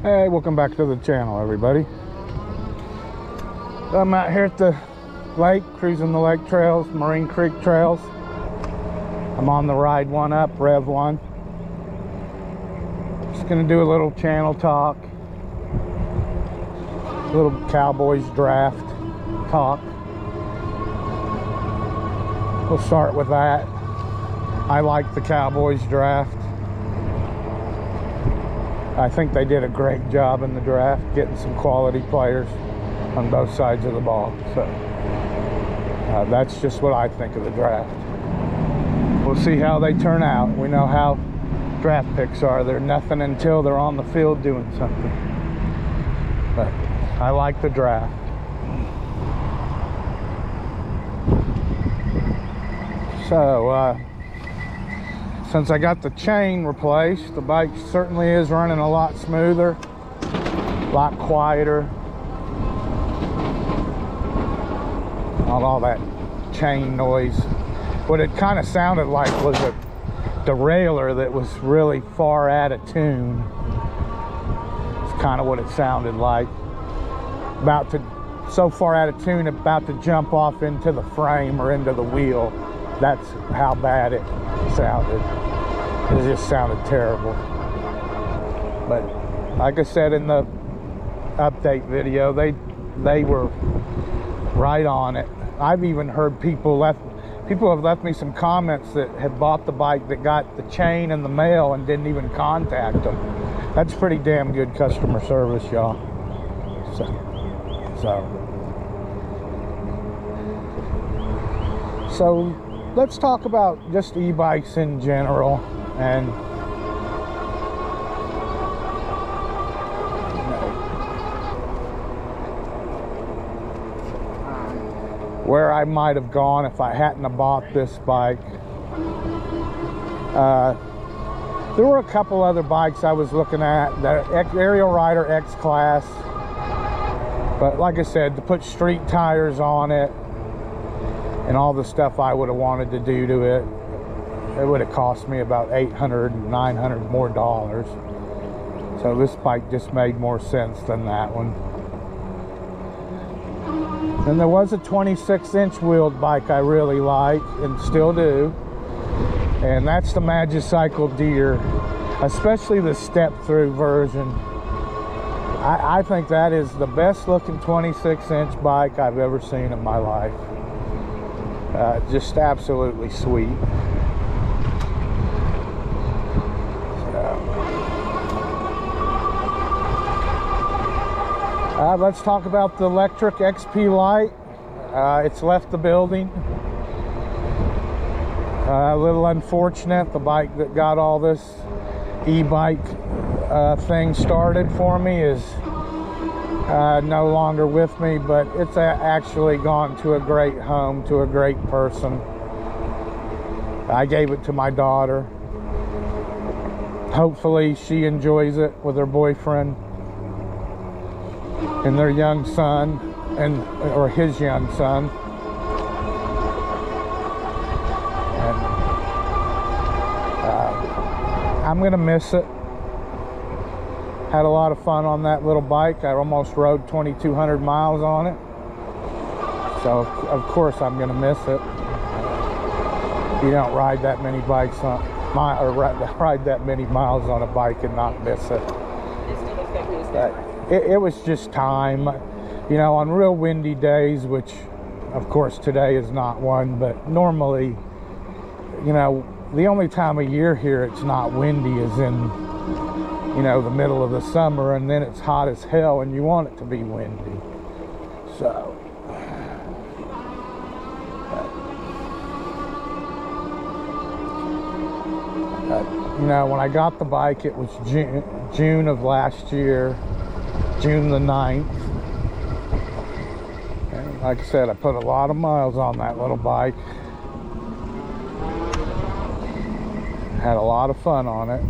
Hey, welcome back to the channel, everybody. I'm out here at the lake, cruising the lake trails, Marine Creek trails. I'm on the Ride1Up Rev 1. Just gonna do a little channel talk, a little Cowboys draft talk. We'll start with that. I like the Cowboys draft. I think they did a great job in the draft, getting some quality players on both sides of the ball. So that's just what I think of the draft. We'll see how they turn out. We know how draft picks are. They're nothing until they're on the field doing something. But I like the draft. So since I got the chain replaced, the bike certainly is running a lot smoother, a lot quieter. Not all that chain noise. What it kind of sounded like was a derailleur that was really far out of tune. It's kind of what it sounded like. So far out of tune, about to jump off into the frame or into the wheel. That's how bad it sounded. It just sounded terrible. But like I said in the update video, they were right on it. I've even heard people have left me some comments that had bought the bike that got the chain in the mail and didn't even contact them. That's pretty damn good customer service, y'all. So let's talk about just e-bikes in general, and where I might have gone if I hadn't have bought this bike. There were a couple other bikes I was looking at, the Aerial Rider X Class, but like I said, to put street tires on it and all the stuff I would have wanted to do to it, it would have cost me about $800, $900 more dollars. So this bike just made more sense than that one. And there was a 26-inch wheeled bike I really like and still do, and that's the Magicycle Deer, especially the step-through version. I think that is the best looking 26-inch bike I've ever seen in my life. Just absolutely sweet. Let's talk about the electric XP Lite. It's left the building. A little unfortunate. The bike that got all this e-bike thing started for me is no longer with me, but it's actually gone to a great home, to a great person. I gave it to my daughter. Hopefully she enjoys it with her boyfriend and their young son, or his young son. And I'm gonna miss it. Had a lot of fun on that little bike. I almost rode 2,200 miles on it. So of course I'm gonna miss it. You don't ride that many bikes on ride that many miles on a bike and not miss it. It was just time, you know, on real windy days, which of course today is not one, but normally, you know, the only time of year here it's not windy is in, you know, the middle of the summer, and then it's hot as hell and you want it to be windy. So you know, when I got the bike, it was June of last year, June the 9th. And like I said, I put a lot of miles on that little bike. Had a lot of fun on it.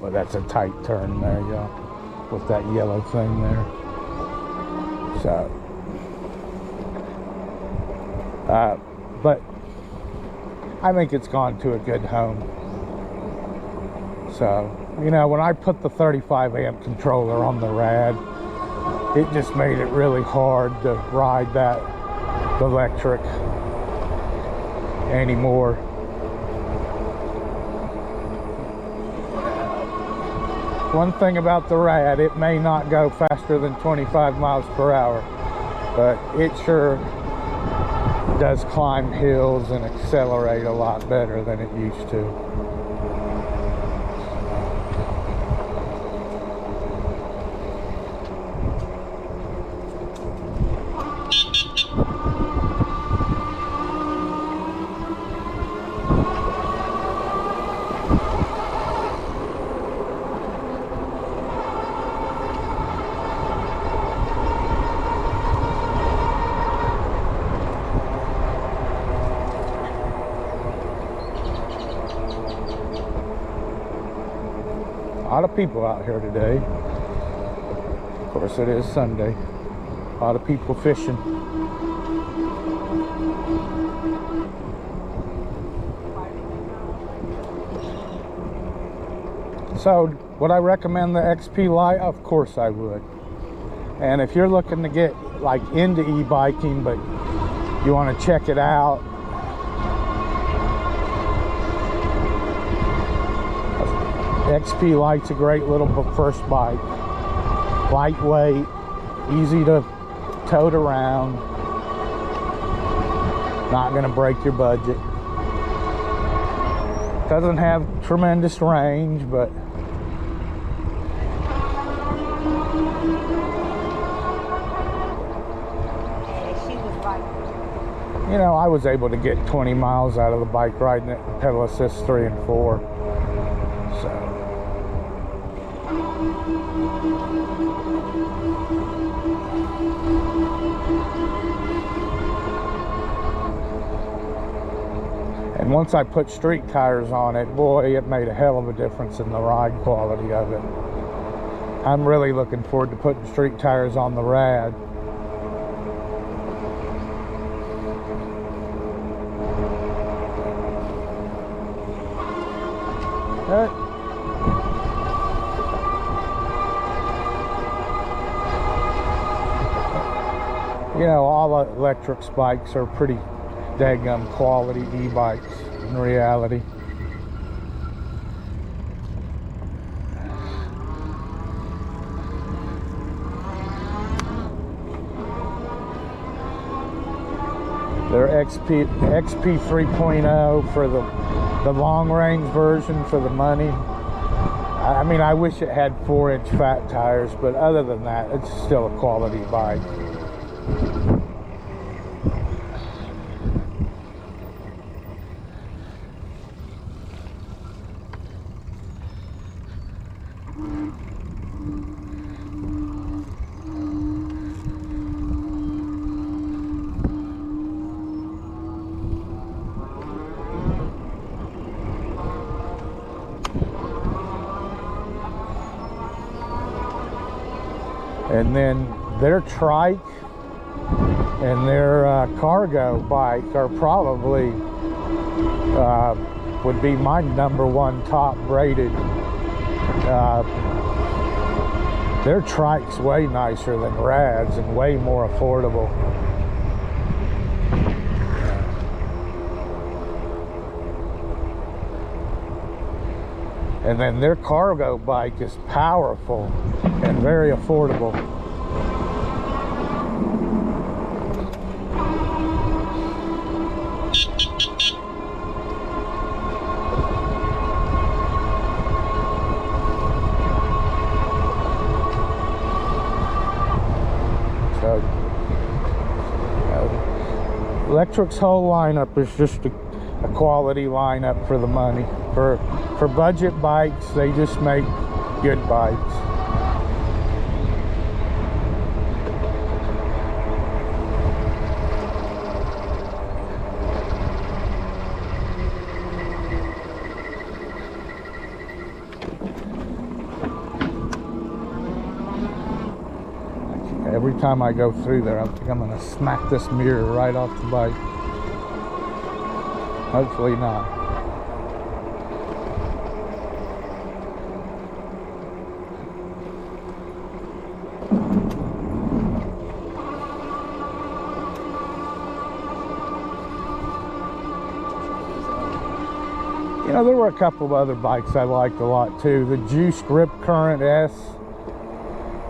But that's a tight turn there, y'all, with that yellow thing there. So, but I think it's gone to a good home. So, you know, when I put the 35 amp controller on the Rad, it just made it really hard to ride that electric anymore. One thing about the Rad, it may not go faster than 25 miles per hour, but it sure does climb hills and accelerate a lot better than it used to. A lot of people out here today. Of course, it is Sunday. A lot of people fishing. So, would I recommend the XP Lite? Of course I would. And if you're looking to get like into e-biking, but you want to check it out, XP Lite's a great little first bike. Lightweight, easy to tote around, not going to break your budget. Doesn't have tremendous range, but you know, I was able to get 20 miles out of the bike riding it pedal assist 3 and 4. So and once I put street tires on it, boy, it made a hell of a difference in the ride quality of it. I'm really looking forward to putting street tires on the Rad. You know, all electric bikes are pretty daggum quality e-bikes in reality. They're XP 3.0 for the long range version for the money. I mean, I wish it had 4-inch fat tires, but other than that, it's still a quality bike. And then their trike and their cargo bike are probably would be my #1 top rated. Their trike's way nicer than Rad's and way more affordable. And then their cargo bike is powerful and very affordable. So, Electric's whole lineup is just a quality lineup for the money. For budget bikes, they just make good bikes. Every time I go through there, I think I'm going to smack this mirror right off the bike. Hopefully not. Now, there were a couple of other bikes I liked a lot too. The Juiced Rip Current S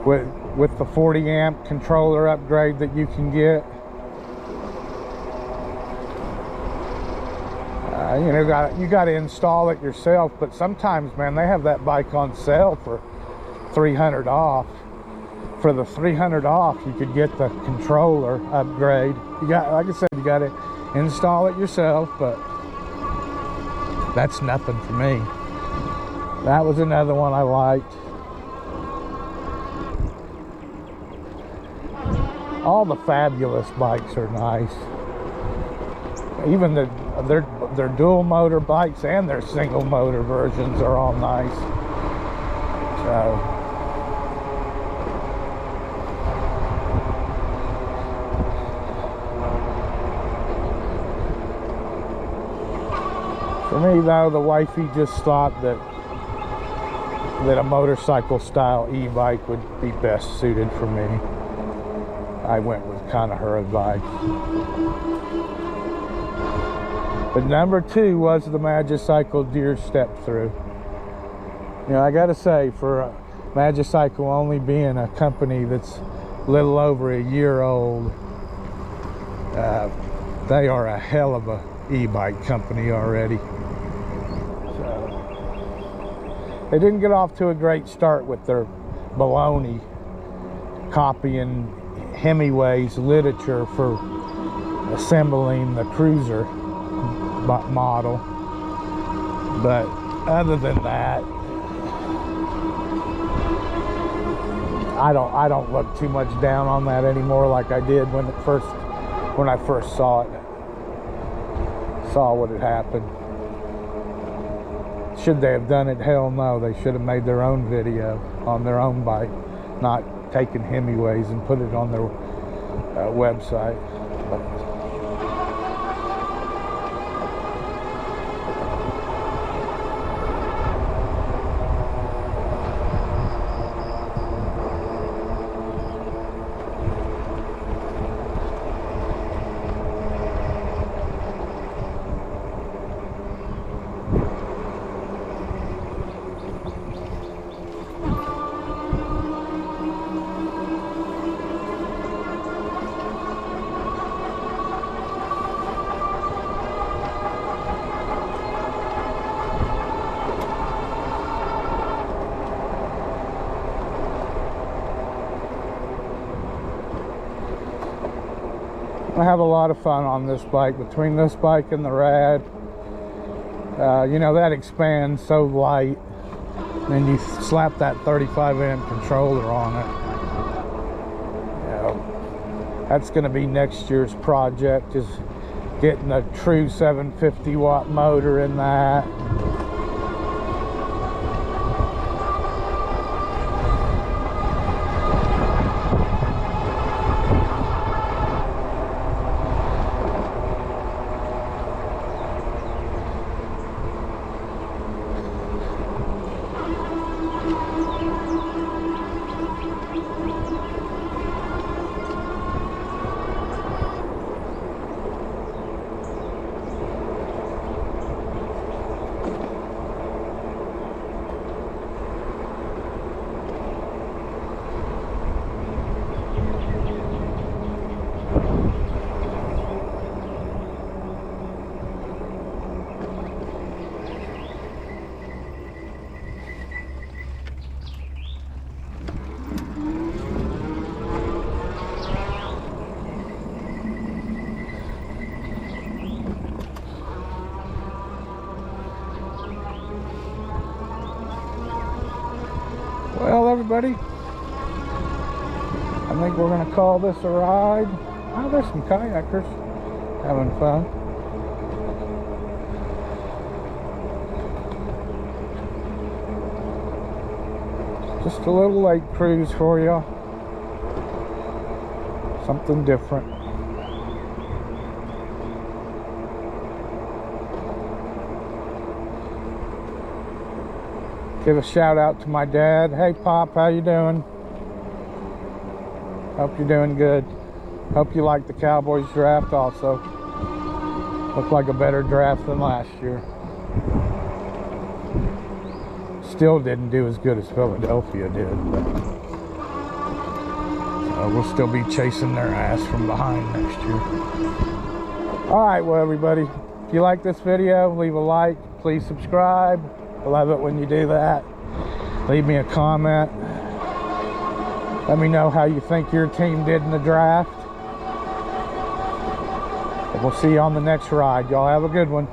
with the 40 amp controller upgrade that you can get. You know, you got to install it yourself, but sometimes, man, they have that bike on sale for $300 off. For the $300 off, you could get the controller upgrade. You got, like I said, you got to install it yourself, but that's nothing for me. That was another one I liked. All the Fabulous bikes are nice. Even their dual motor bikes and their single motor versions are all nice. So for me though, the wifey just thought that a motorcycle style e-bike would be best suited for me. I went with kind of her advice. But number 2 was the Magicycle Deer Step Through. You know, I gotta say, for Magicycle only being a company that's a little over a year old, they are a hell of a e-bike company already. So, they didn't get off to a great start with their baloney copying Hemingway's literature for assembling the cruiser model, but other than that, I don't look too much down on that anymore like I did when I first saw what had happened. Should they have done it? Hell no. They should have made their own video on their own bike, not taken Hemingway's and put it on their website. But I have a lot of fun on this bike. Between this bike and the Rad, you know, that expands so light, and you slap that 35 amp controller on it. You know, that's going to be next year's project, is getting a true 750 watt motor in that. Well, everybody, I think we're going to call this a ride. Oh, there's some kayakers having fun. Just a little lake cruise for you. Something different. Give a shout out to my dad. Hey Pop, how you doing? Hope you're doing good. Hope you like the Cowboys draft also. Looked like a better draft than last year. Still didn't do as good as Philadelphia did, but we'll still be chasing their ass from behind next year. All right, well, everybody, if you like this video, leave a like. Please subscribe. I love it when you do that. Leave me a comment. Let me know how you think your team did in the draft. And we'll see you on the next ride. Y'all have a good one.